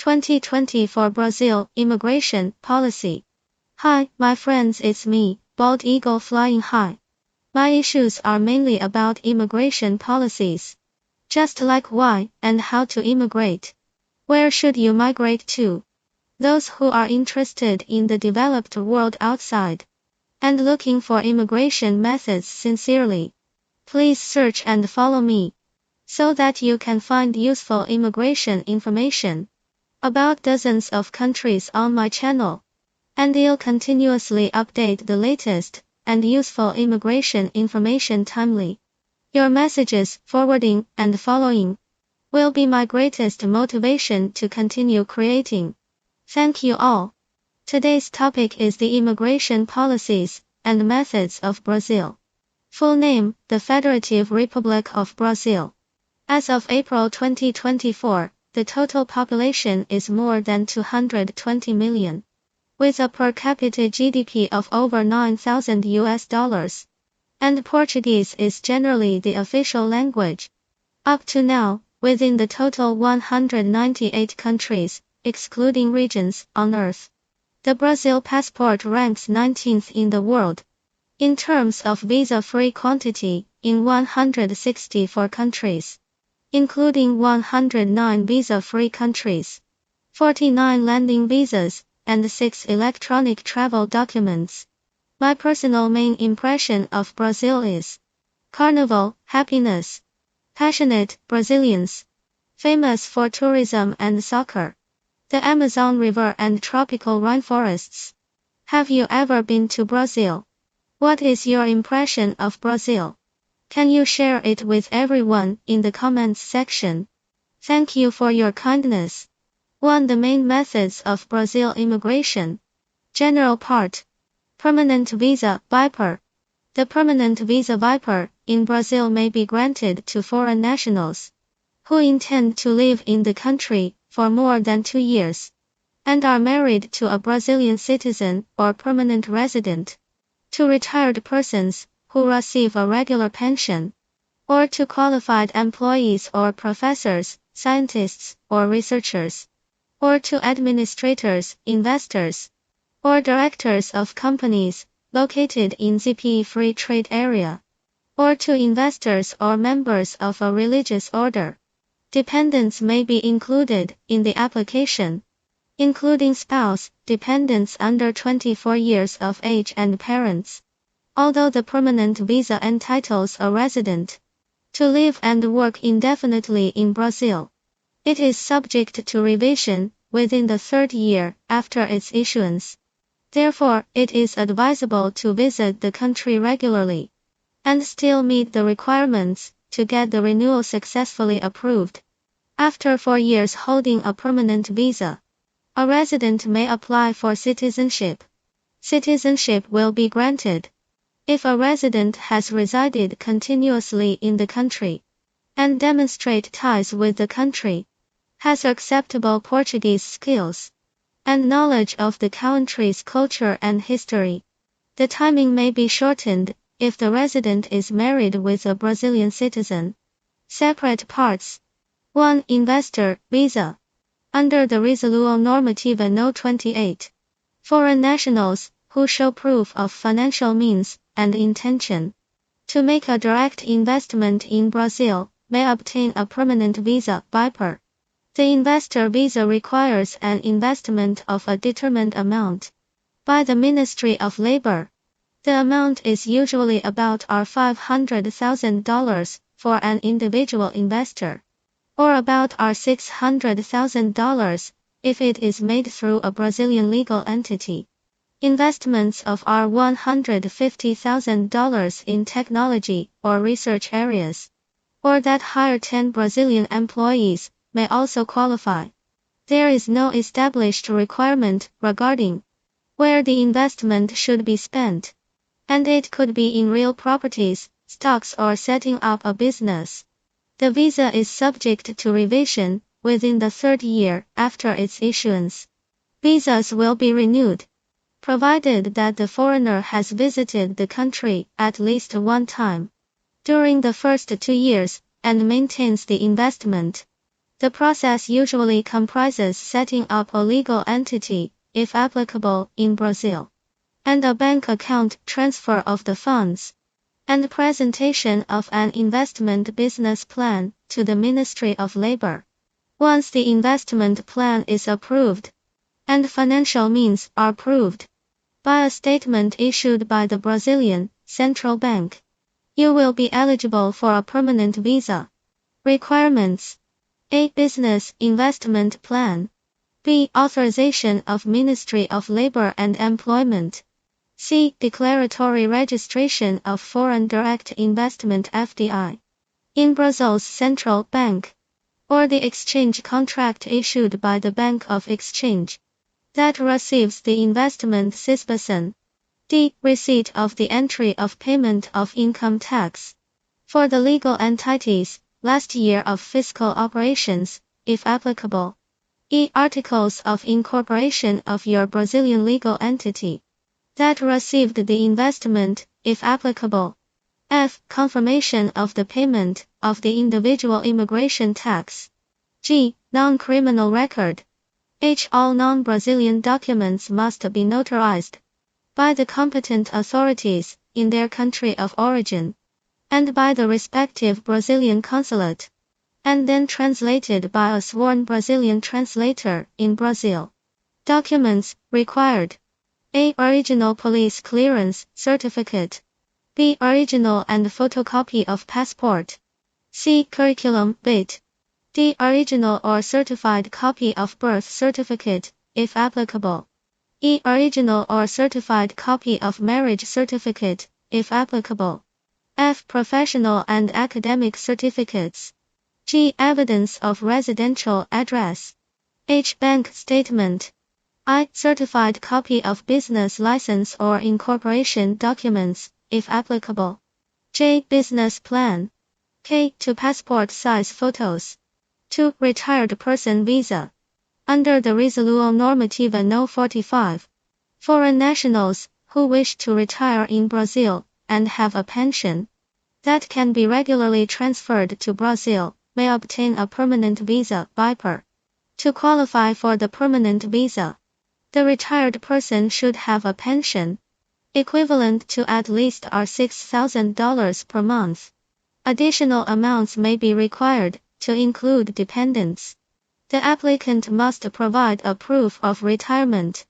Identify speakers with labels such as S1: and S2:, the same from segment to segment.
S1: 2020 for Brazil Immigration Policy. Hi, my friends, it's me, Bald Eagle flying high. My issues are mainly about immigration policies. Just like why and how to immigrate. Where should you migrate to? Those who are interested in the developed world outside and looking for immigration methods sincerely. Please search and follow me so that you can find useful immigration information about dozens of countries on my channel, and I'll continuously update the latest and useful immigration information timely. Your messages, forwarding, and following will be my greatest motivation to continue creating. Thank you all. Today's topic is the immigration policies and methods of Brazil. Full name, the Federative Republic of Brazil. As of April 2024, the total population is more than 220 million, with a per capita GDP of over $9,000, and Portuguese is generally the official language. Up to now, within the total 198 countries, excluding regions, on Earth, the Brazil passport ranks 19th in the world, in terms of visa-free quantity, in 164 countries, including 109 visa-free countries, 49 landing visas, and 6 electronic travel documents. My personal main impression of Brazil is carnival, happiness, passionate Brazilians, famous for tourism and soccer, the Amazon River and tropical rainforests. Have you ever been to Brazil? What is your impression of Brazil? Can you share it with everyone in the comments section? Thank you for your kindness. 1. The main methods of Brazil immigration. General part. Permanent visa, Viper. The permanent visa Viper in Brazil may be granted to foreign nationals who intend to live in the country for more than 2 years and are married to a Brazilian citizen or permanent resident, to retired persons who receive a regular pension, or to qualified employees or professors, scientists, or researchers, or to administrators, investors, or directors of companies located in ZP Free Trade Area, or to investors or members of a religious order. Dependents may be included in the application, including spouse, dependents under 24 years of age and parents. Although the permanent visa entitles a resident to live and work indefinitely in Brazil, it is subject to revision within the 3rd year after its issuance. Therefore, it is advisable to visit the country regularly and still meet the requirements to get the renewal successfully approved. After 4 years holding a permanent visa, a resident may apply for citizenship. Citizenship will be granted if a resident has resided continuously in the country and demonstrate ties with the country, has acceptable Portuguese skills, and knowledge of the country's culture and history. The timing may be shortened if the resident is married with a Brazilian citizen. Separate parts. 1. Investor visa. Under the Resolução Normativa No. 28, foreign nationals who show proof of financial means and intention to make a direct investment in Brazil may obtain a permanent visa, Viper. The investor visa requires an investment of a determined amount by the Ministry of Labor. The amount is usually about $500,000 for an individual investor, or about $600,000 if it is made through a Brazilian legal entity. Investments of $150,000 in technology or research areas, or that hire 10 Brazilian employees, may also qualify. There is no established requirement regarding where the investment should be spent, and it could be in real properties, stocks, or setting up a business. The visa is subject to revision within the 3rd year after its issuance. Visas will be renewed, provided that the foreigner has visited the country at least 1 time during the first 2 years and maintains the investment. The process usually comprises setting up a legal entity, if applicable, in Brazil, and a bank account transfer of the funds, and presentation of an investment business plan to the Ministry of Labor. Once the investment plan is approved, and financial means are proved by a statement issued by the Brazilian Central Bank, you will be eligible for a permanent visa. Requirements: A. Business investment plan. B. Authorization of Ministry of Labor and Employment. C. Declaratory registration of foreign direct investment (FDI) in Brazil's central bank, or the exchange contract issued by the Bank of Exchange that receives the investment (CISPACEN). D. Receipt of the entry of payment of income tax for the legal entities, last year of fiscal operations, if applicable. E. Articles of incorporation of your Brazilian legal entity that received the investment, if applicable. F. Confirmation of the payment of the individual immigration tax. G. Non-criminal record. H. All non-Brazilian documents must be notarized by the competent authorities in their country of origin, and by the respective Brazilian consulate, and then translated by a sworn Brazilian translator in Brazil. Documents required: A. Original police clearance certificate. B. Original and photocopy of passport. C. Curriculum vitae. D. Original or certified copy of birth certificate, if applicable. E. Original or certified copy of marriage certificate, if applicable. F. Professional and academic certificates. G. Evidence of residential address. H. Bank statement. I. Certified copy of business license or incorporation documents, if applicable. J. Business plan. K. 2 passport size photos. 2. Retired person visa. Under the Resolution Normativa No. 45, foreign nationals who wish to retire in Brazil and have a pension that can be regularly transferred to Brazil may obtain a permanent visa (BIPER). To qualify for the permanent visa, the retired person should have a pension equivalent to at least $6,000 per month. Additional amounts may be required to include dependents. The applicant must provide a proof of retirement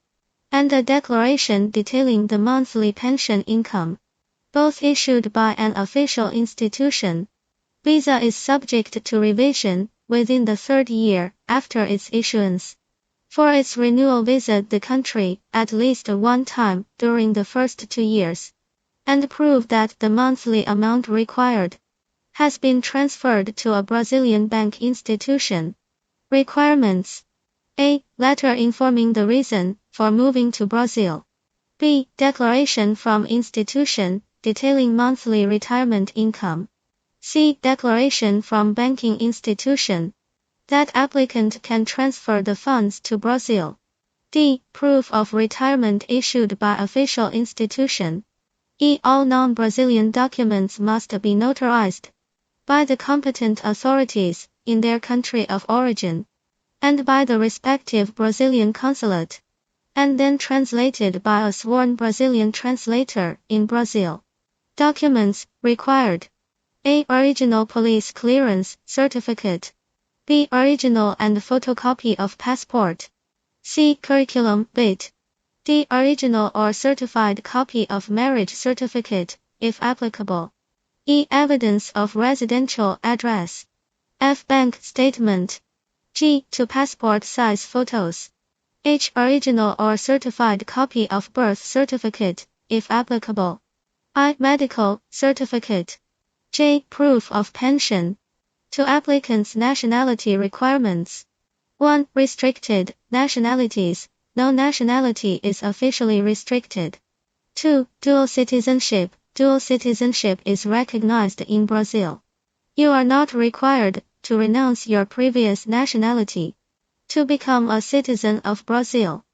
S1: and a declaration detailing the monthly pension income, both issued by an official institution. Visa is subject to revision within the third year after its issuance. For its renewal, visit the country at least one time during the first 2 years, and prove that the monthly amount required has been transferred to a Brazilian bank institution. Requirements: A. Letter informing the reason for moving to Brazil. B. Declaration from institution detailing monthly retirement income. C. Declaration from banking institution that applicant can transfer the funds to Brazil. D. Proof of retirement issued by official institution. E. All non-Brazilian documents must be notarized by the competent authorities in their country of origin, and by the respective Brazilian consulate, and then translated by a sworn Brazilian translator in Brazil. Documents required: A. Original police clearance certificate. B. Original and photocopy of passport. C. Curriculum vitae. D. Original or certified copy of marriage certificate, if applicable. E. Evidence of residential address. F. Bank statement. G. 2 passport size photos. H. Original or certified copy of birth certificate, if applicable. I. Medical certificate. J. Proof of pension. To applicants' nationality requirements. 1. Restricted nationalities. No nationality is officially restricted. 2. Dual citizenship. Dual citizenship is recognized in Brazil. You are not required to renounce your previous nationality to become a citizen of Brazil.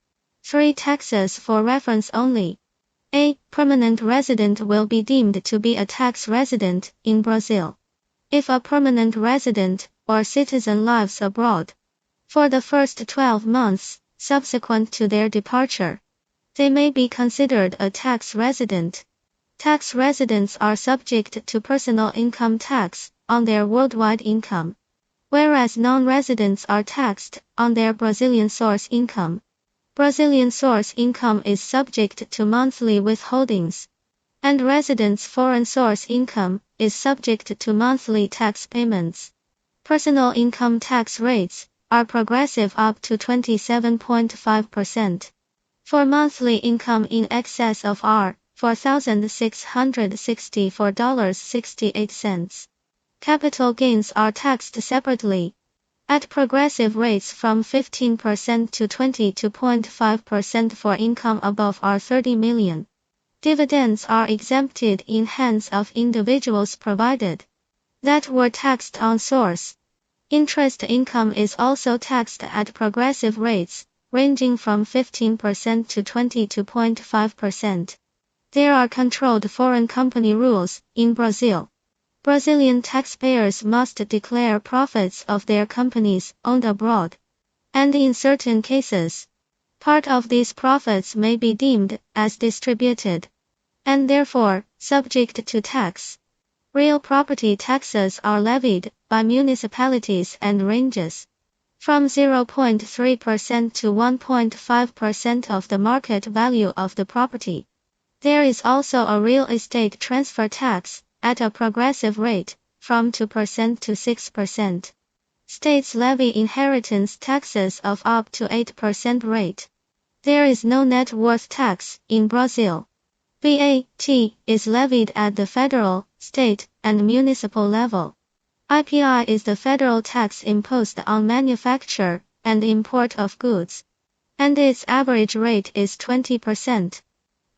S1: 3. Taxes for reference only. A. Permanent resident will be deemed to be a tax resident in Brazil. If a permanent resident or citizen lives abroad for the first 12 months subsequent to their departure, they may be considered a tax resident. Tax residents are subject to personal income tax on their worldwide income, whereas non-residents are taxed on their Brazilian source income. Brazilian source income is subject to monthly withholdings, and residents' foreign source income is subject to monthly tax payments. Personal income tax rates are progressive up to 27.5%. For monthly income in excess of $4,664.68. Capital gains are taxed separately at progressive rates from 15% to 22.5% for income above $30 million. Dividends are exempted in hands of individuals provided that were taxed on source. Interest income is also taxed at progressive rates, ranging from 15% to 22.5%. There are controlled foreign company rules in Brazil. Brazilian taxpayers must declare profits of their companies owned abroad, and in certain cases, part of these profits may be deemed as distributed, and therefore subject to tax. Real property taxes are levied by municipalities and ranges from 0.3% to 1.5% of the market value of the property. There is also a real estate transfer tax at a progressive rate from 2% to 6%. States levy inheritance taxes of up to 8% rate. There is no net worth tax in Brazil. VAT is levied at the federal, state, and municipal level. IPI is the federal tax imposed on manufacture and import of goods, and its average rate is 20%.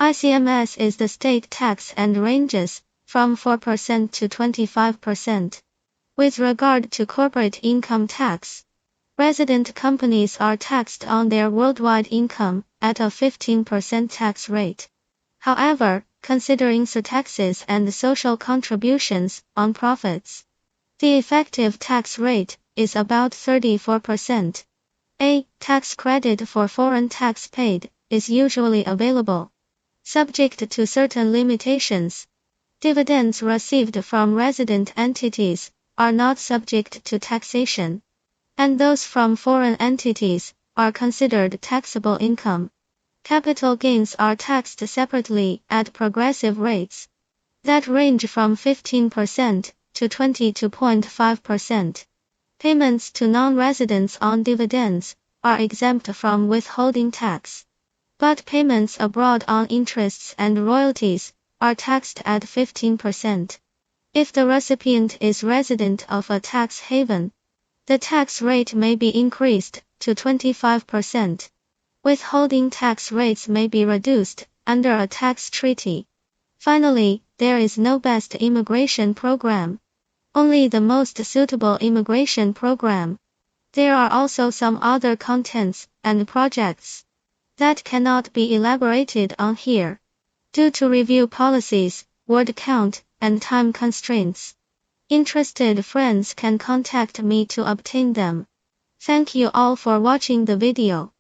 S1: ICMS is the state tax and ranges from 4% to 25%. With regard to corporate income tax, resident companies are taxed on their worldwide income at a 15% tax rate. However, considering surtaxes and social contributions on profits, the effective tax rate is about 34%. A tax credit for foreign tax paid is usually available, subject to certain limitations. Dividends received from resident entities are not subject to taxation, and those from foreign entities are considered taxable income. Capital gains are taxed separately at progressive rates that range from 15% to 22.5%. Payments to non-residents on dividends are exempt from withholding tax, but payments abroad on interests and royalties are taxed at 15%. If the recipient is resident of a tax haven, the tax rate may be increased to 25%. Withholding tax rates may be reduced under a tax treaty. Finally, there is no best immigration program, only the most suitable immigration program. There are also some other contents and projects that cannot be elaborated on here, due to review policies, word count, and time constraints. Interested friends can contact me to obtain them. Thank you all for watching the video.